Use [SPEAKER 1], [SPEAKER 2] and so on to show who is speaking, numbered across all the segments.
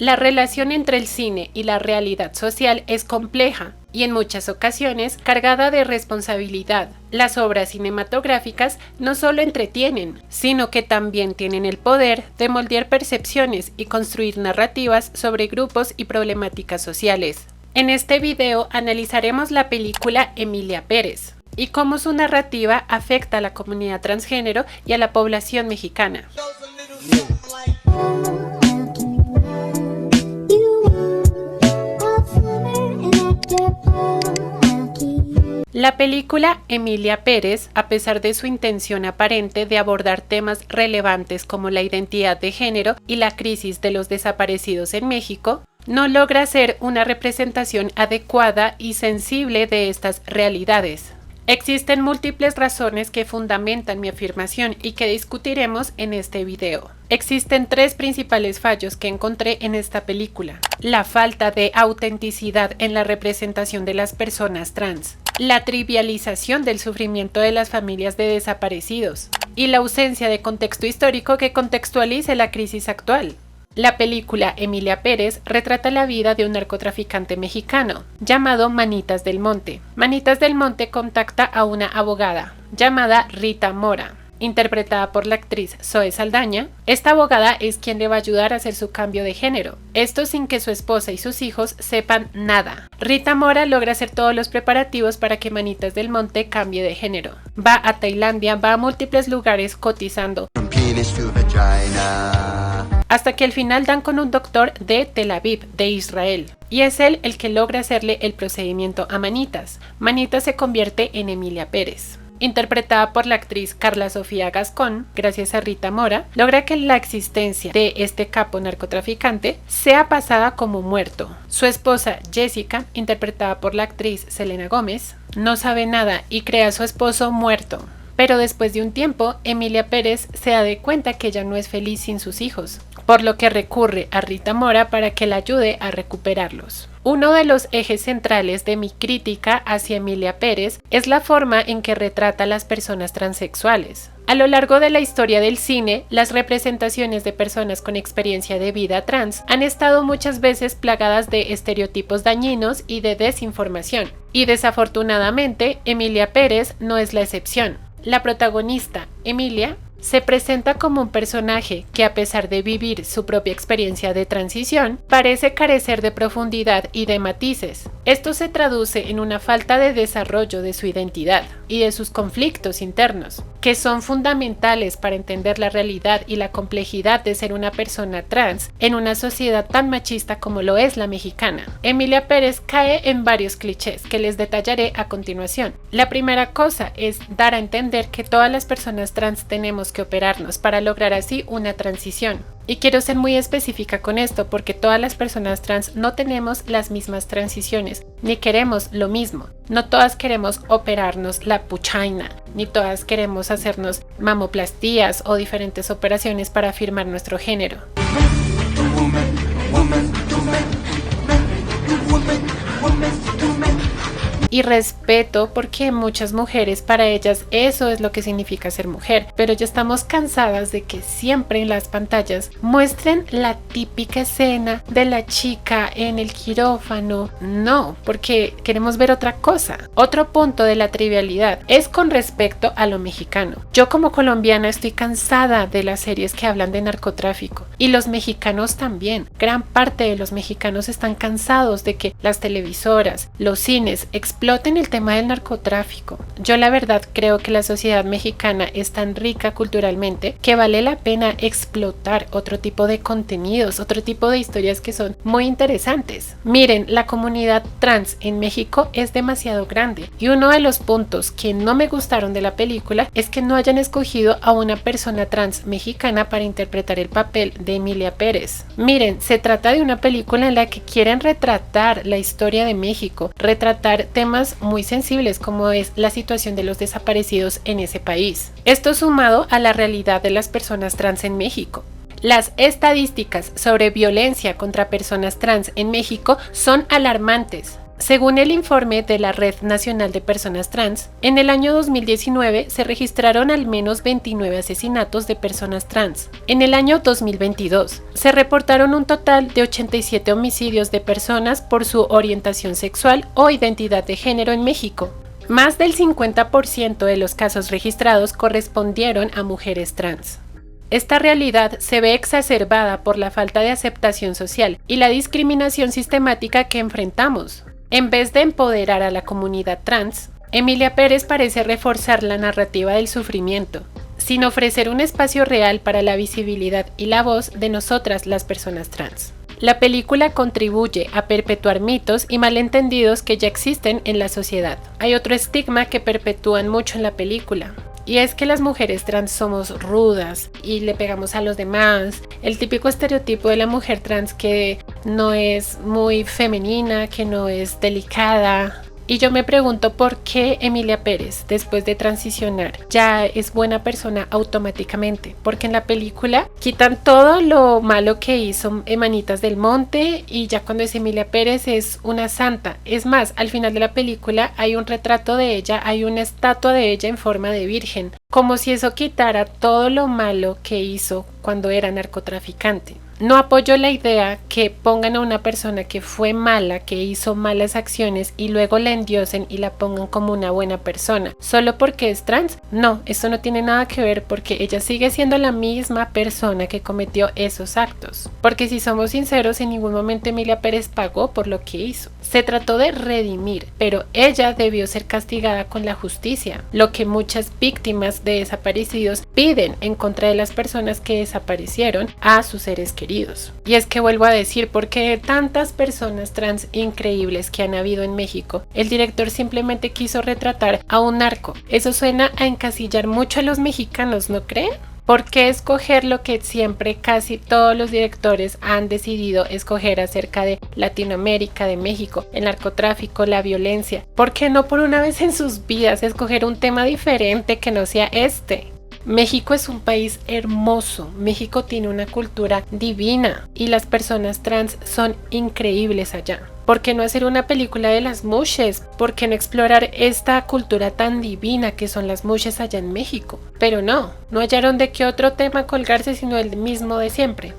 [SPEAKER 1] La relación entre el cine y la realidad social es compleja y en muchas ocasiones cargada de responsabilidad. Las obras cinematográficas no solo entretienen, sino que también tienen el poder de moldear percepciones y construir narrativas sobre grupos y problemáticas sociales. En este video analizaremos la película Emilia Pérez y cómo su narrativa afecta a la comunidad transgénero y a la población mexicana. La película Emilia Pérez, a pesar de su intención aparente de abordar temas relevantes como la identidad de género y la crisis de los desaparecidos en México, no logra ser una representación adecuada y sensible de estas realidades. Existen múltiples razones que fundamentan mi afirmación y que discutiremos en este video. Existen tres principales fallos que encontré en esta película: la falta de autenticidad en la representación de las personas trans, la trivialización del sufrimiento de las familias de desaparecidos y la ausencia de contexto histórico que contextualice la crisis actual. La película Emilia Pérez retrata la vida de un narcotraficante mexicano llamado Manitas del Monte. Manitas del Monte contacta a una abogada llamada Rita Mora, interpretada por la actriz Zoe Saldaña. Esta abogada es quien le va a ayudar a hacer su cambio de género, esto sin que su esposa y sus hijos sepan nada. Rita Mora logra hacer todos los preparativos para que Manitas del Monte cambie de género. Va a Tailandia, va a múltiples lugares cotizando, hasta que al final dan con un doctor de Tel Aviv, de Israel, y es él el que logra hacerle el procedimiento a Manitas. Manitas se convierte en Emilia Pérez. Interpretada por la actriz Carla Sofía Gascón, gracias a Rita Mora, logra que la existencia de este capo narcotraficante sea pasada como muerto. Su esposa Jessica, interpretada por la actriz Selena Gómez, no sabe nada y cree a su esposo muerto. Pero después de un tiempo, Emilia Pérez se da de cuenta que ella no es feliz sin sus hijos, por lo que recurre a Rita Mora para que la ayude a recuperarlos. Uno de los ejes centrales de mi crítica hacia Emilia Pérez es la forma en que retrata a las personas transexuales. A lo largo de la historia del cine, las representaciones de personas con experiencia de vida trans han estado muchas veces plagadas de estereotipos dañinos y de desinformación. Y desafortunadamente, Emilia Pérez no es la excepción. La protagonista, Emilia, se presenta como un personaje que, a pesar de vivir su propia experiencia de transición, parece carecer de profundidad y de matices. Esto se traduce en una falta de desarrollo de su identidad y de sus conflictos internos, que son fundamentales para entender la realidad y la complejidad de ser una persona trans en una sociedad tan machista como lo es la mexicana. Emilia Pérez cae en varios clichés que les detallaré a continuación. La primera cosa es dar a entender que todas las personas trans tenemos que operarnos para lograr así una transición. Y quiero ser muy específica con esto porque todas las personas trans no tenemos las mismas transiciones, ni queremos lo mismo. No todas queremos operarnos la puchaina, ni todas queremos hacernos mamoplastías o diferentes operaciones para afirmar nuestro género. Y respeto porque muchas mujeres, para ellas eso es lo que significa ser mujer, pero ya estamos cansadas de que siempre en las pantallas muestren la típica escena de la chica en el quirófano. No, porque queremos ver otra cosa. Otro punto de la trivialidad es con respecto a lo mexicano. Yo como colombiana estoy cansada de las series que hablan de narcotráfico y los mexicanos también. Gran parte de los mexicanos están cansados de que las televisoras, los cines exploten el tema del narcotráfico. Yo la verdad creo que la sociedad mexicana es tan rica culturalmente que vale la pena explotar otro tipo de contenidos, otro tipo de historias que son muy interesantes. Miren, la comunidad trans en México es demasiado grande y uno de los puntos que no me gustaron de la película es que no hayan escogido a una persona trans mexicana para interpretar el papel de Emilia Pérez. Miren, se trata de una película en la que quieren retratar la historia de México, retratar temas muy sensibles como es la situación de los desaparecidos en ese país. Esto sumado a la realidad de las personas trans en México. Las estadísticas sobre violencia contra personas trans en México son alarmantes. Según el informe de la Red Nacional de Personas Trans, en el año 2019 se registraron al menos 29 asesinatos de personas trans. En el año 2022 se reportaron un total de 87 homicidios de personas por su orientación sexual o identidad de género en México. Más del 50% de los casos registrados correspondieron a mujeres trans. Esta realidad se ve exacerbada por la falta de aceptación social y la discriminación sistemática que enfrentamos. En vez de empoderar a la comunidad trans, Emilia Pérez parece reforzar la narrativa del sufrimiento, sin ofrecer un espacio real para la visibilidad y la voz de nosotras las personas trans. La película contribuye a perpetuar mitos y malentendidos que ya existen en la sociedad. Hay otro estigma que perpetúan mucho en la película, y es que las mujeres trans somos rudas y le pegamos a los demás. El típico estereotipo de la mujer trans que no es muy femenina, que no es delicada. Y yo me pregunto por qué Emilia Pérez, después de transicionar, ya es buena persona automáticamente. Porque en la película quitan todo lo malo que hizo Manitas del Monte y ya cuando es Emilia Pérez es una santa. Es más, al final de la película hay un retrato de ella, hay una estatua de ella en forma de virgen. Como si eso quitara todo lo malo que hizo cuando era narcotraficante. No apoyo la idea que pongan a una persona que fue mala, que hizo malas acciones y luego la endiosen y la pongan como una buena persona, solo porque es trans. No, esto no tiene nada que ver porque ella sigue siendo la misma persona que cometió esos actos. Porque si somos sinceros, en ningún momento Emilia Pérez pagó por lo que hizo. Se trató de redimir, pero ella debió ser castigada con la justicia, lo que muchas víctimas de desaparecidos piden en contra de las personas que desaparecieron a sus seres queridos. Y es que vuelvo a decir, porque tantas personas trans increíbles que han habido en México, el director simplemente quiso retratar a un narco. Eso suena a encasillar mucho a los mexicanos, ¿no creen? ¿Por qué escoger lo que siempre casi todos los directores han decidido escoger acerca de Latinoamérica, de México, el narcotráfico, la violencia? ¿Por qué no por una vez en sus vidas escoger un tema diferente que no sea este? México es un país hermoso, México tiene una cultura divina y las personas trans son increíbles allá. ¿Por qué no hacer una película de las mushes? ¿Por qué no explorar esta cultura tan divina que son las mushes allá en México? Pero no hallaron de qué otro tema colgarse sino el mismo de siempre.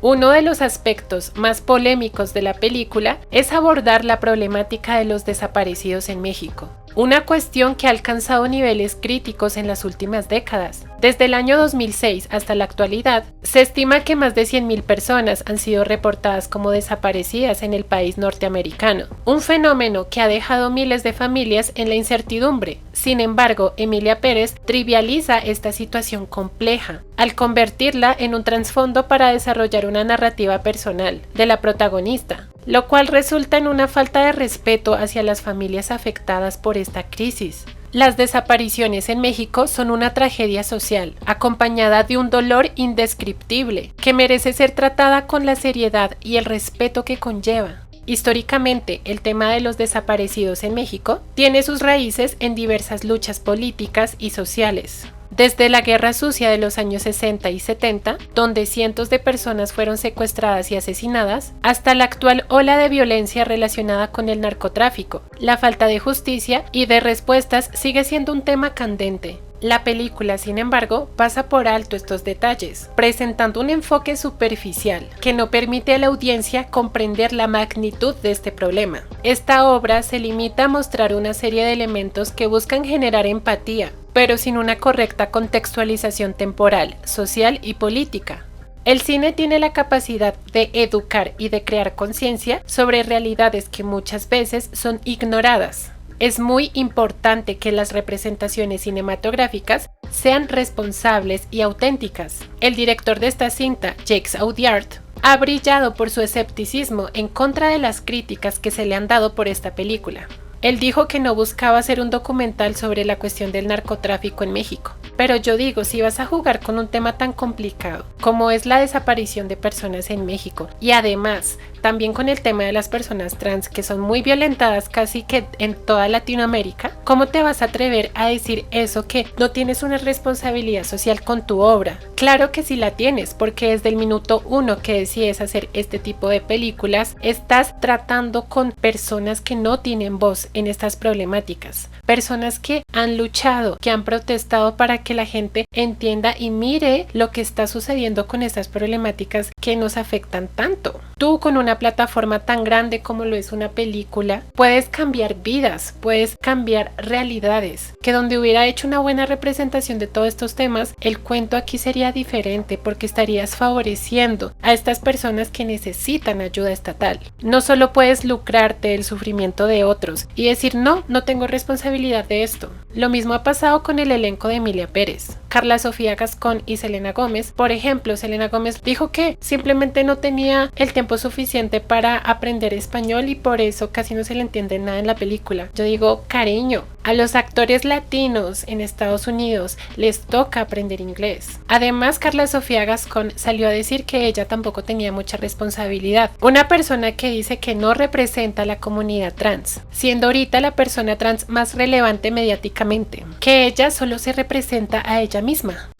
[SPEAKER 1] Uno de los aspectos más polémicos de la película es abordar la problemática de los desaparecidos en México. Una cuestión que ha alcanzado niveles críticos en las últimas décadas. Desde el año 2006 hasta la actualidad, se estima que más de 100.000 personas han sido reportadas como desaparecidas en el país norteamericano, un fenómeno que ha dejado miles de familias en la incertidumbre. Sin embargo, Emilia Pérez trivializa esta situación compleja, al convertirla en un trasfondo para desarrollar una narrativa personal de la protagonista, lo cual resulta en una falta de respeto hacia las familias afectadas por esta crisis. Las desapariciones en México son una tragedia social, acompañada de un dolor indescriptible, que merece ser tratada con la seriedad y el respeto que conlleva. Históricamente, el tema de los desaparecidos en México tiene sus raíces en diversas luchas políticas y sociales. Desde la Guerra Sucia de los años 60 y 70, donde cientos de personas fueron secuestradas y asesinadas, hasta la actual ola de violencia relacionada con el narcotráfico, la falta de justicia y de respuestas sigue siendo un tema candente. La película, sin embargo, pasa por alto estos detalles, presentando un enfoque superficial que no permite a la audiencia comprender la magnitud de este problema. Esta obra se limita a mostrar una serie de elementos que buscan generar empatía, pero sin una correcta contextualización temporal, social y política. El cine tiene la capacidad de educar y de crear conciencia sobre realidades que muchas veces son ignoradas. Es muy importante que las representaciones cinematográficas sean responsables y auténticas. El director de esta cinta, Jacques Audiard, ha brillado por su escepticismo en contra de las críticas que se le han dado por esta película. Él dijo que no buscaba hacer un documental sobre la cuestión del narcotráfico en México, Pero yo digo, si vas a jugar con un tema tan complicado como es la desaparición de personas en México y además también con el tema de las personas trans que son muy violentadas casi que en toda Latinoamérica, ¿cómo te vas a atrever a decir eso que no tienes una responsabilidad social con tu obra? Claro que sí la tienes, porque desde el minuto 1 que decides hacer este tipo de películas, estás tratando con personas que no tienen voz en estas problemáticas, personas que han luchado, que han protestado para que la gente entienda y mire lo que está sucediendo con estas problemáticas que nos afectan tanto. Tú con una plataforma tan grande como lo es una película, puedes cambiar vidas, puedes cambiar realidades, que donde hubiera hecho una buena representación de todos estos temas, el cuento aquí sería diferente porque estarías favoreciendo a estas personas que necesitan ayuda estatal. No solo puedes lucrarte del sufrimiento de otros y decir no tengo responsabilidad de esto. Lo mismo ha pasado con el elenco de Emilia Pérez. Carla Sofía Gascón y Selena Gómez, por ejemplo, Selena Gómez dijo que simplemente no tenía el tiempo suficiente para aprender español y por eso casi no se le entiende nada en la película. Yo digo, cariño, a los actores latinos en Estados Unidos les toca aprender inglés. Además, Carla Sofía Gascón salió a decir que ella tampoco tenía mucha responsabilidad. Una persona que dice que no representa a la comunidad trans, siendo ahorita la persona trans más relevante mediáticamente, que ella solo se representa a ella misma.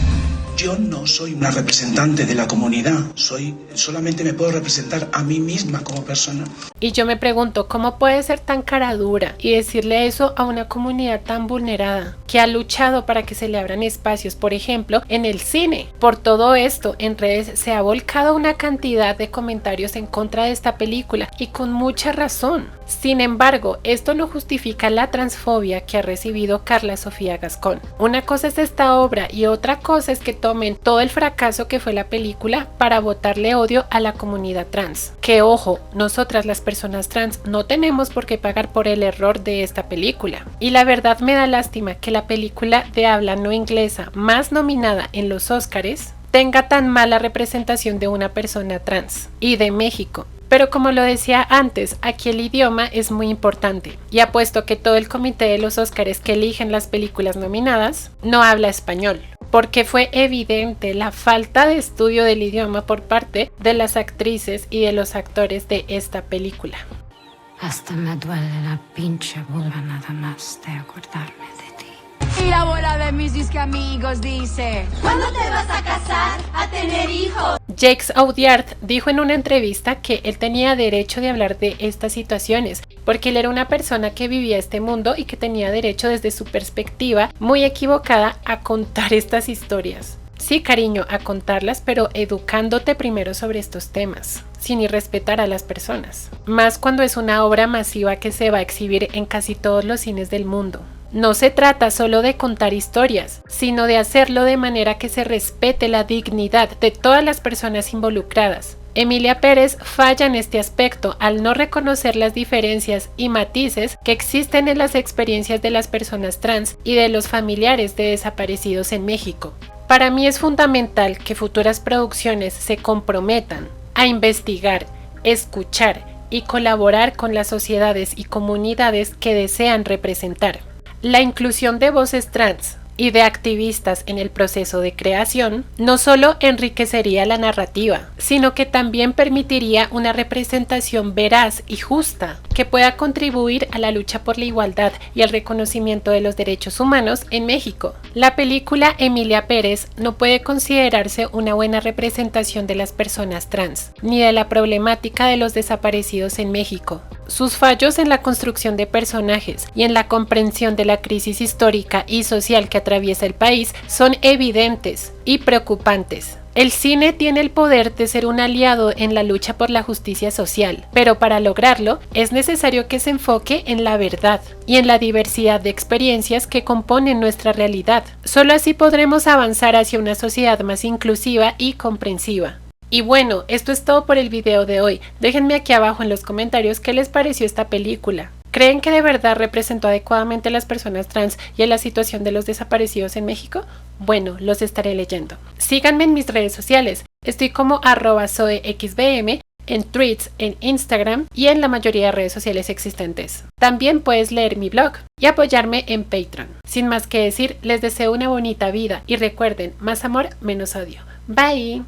[SPEAKER 2] Yo no soy una representante de la comunidad, solamente me puedo representar a mí misma como persona.
[SPEAKER 1] Y yo me pregunto, ¿cómo puede ser tan cara dura y decirle eso a una comunidad tan vulnerada que ha luchado para que se le abran espacios, por ejemplo, en el cine? Por todo esto, en redes se ha volcado una cantidad de comentarios en contra de esta película y con mucha razón. Sin embargo, esto no justifica la transfobia que ha recibido Carla Sofía Gascón. Una cosa es esta obra y otra cosa es que tomen todo el fracaso que fue la película para botarle odio a la comunidad trans. Que ojo, nosotras las personas trans no tenemos por qué pagar por el error de esta película. Y la verdad me da lástima que la película de habla no inglesa más nominada en los Óscares tenga tan mala representación de una persona trans y de México. Pero como lo decía antes, aquí el idioma es muy importante y apuesto que todo el comité de los Óscares que eligen las películas nominadas no habla español, porque fue evidente la falta de estudio del idioma por parte de las actrices y de los actores de esta película.
[SPEAKER 3] Hasta me duele la pinche vulva nada más de acordarme de ti.
[SPEAKER 4] Y la bola de mis disque amigos dice: ¿cuándo te vas a casar, a tener hijos?
[SPEAKER 1] Jake Audiard dijo en una entrevista que él tenía derecho de hablar de estas situaciones, porque él era una persona que vivía este mundo y que tenía derecho desde su perspectiva muy equivocada a contar estas historias. Sí, cariño, a contarlas, pero educándote primero sobre estos temas, sin irrespetar a las personas. Más cuando es una obra masiva que se va a exhibir en casi todos los cines del mundo. No se trata solo de contar historias, sino de hacerlo de manera que se respete la dignidad de todas las personas involucradas. Emilia Pérez falla en este aspecto al no reconocer las diferencias y matices que existen en las experiencias de las personas trans y de los familiares de desaparecidos en México. Para mí es fundamental que futuras producciones se comprometan a investigar, escuchar y colaborar con las sociedades y comunidades que desean representar. La inclusión de voces trans y de activistas en el proceso de creación no solo enriquecería la narrativa, sino que también permitiría una representación veraz y justa que pueda contribuir a la lucha por la igualdad y el reconocimiento de los derechos humanos en México. La película Emilia Pérez no puede considerarse una buena representación de las personas trans, ni de la problemática de los desaparecidos en México. Sus fallos en la construcción de personajes y en la comprensión de la crisis histórica y social que atraviesa el país son evidentes y preocupantes. El cine tiene el poder de ser un aliado en la lucha por la justicia social, pero para lograrlo es necesario que se enfoque en la verdad y en la diversidad de experiencias que componen nuestra realidad. Solo así podremos avanzar hacia una sociedad más inclusiva y comprensiva. Y bueno, esto es todo por el video de hoy. Déjenme aquí abajo en los comentarios qué les pareció esta película. ¿Creen que de verdad representó adecuadamente a las personas trans y a la situación de los desaparecidos en México? Bueno, los estaré leyendo. Síganme en mis redes sociales. Estoy como @zoexbm en Threads, en Instagram y en la mayoría de redes sociales existentes. También puedes leer mi blog y apoyarme en Patreon. Sin más que decir, les deseo una bonita vida y recuerden, más amor, menos odio. Bye.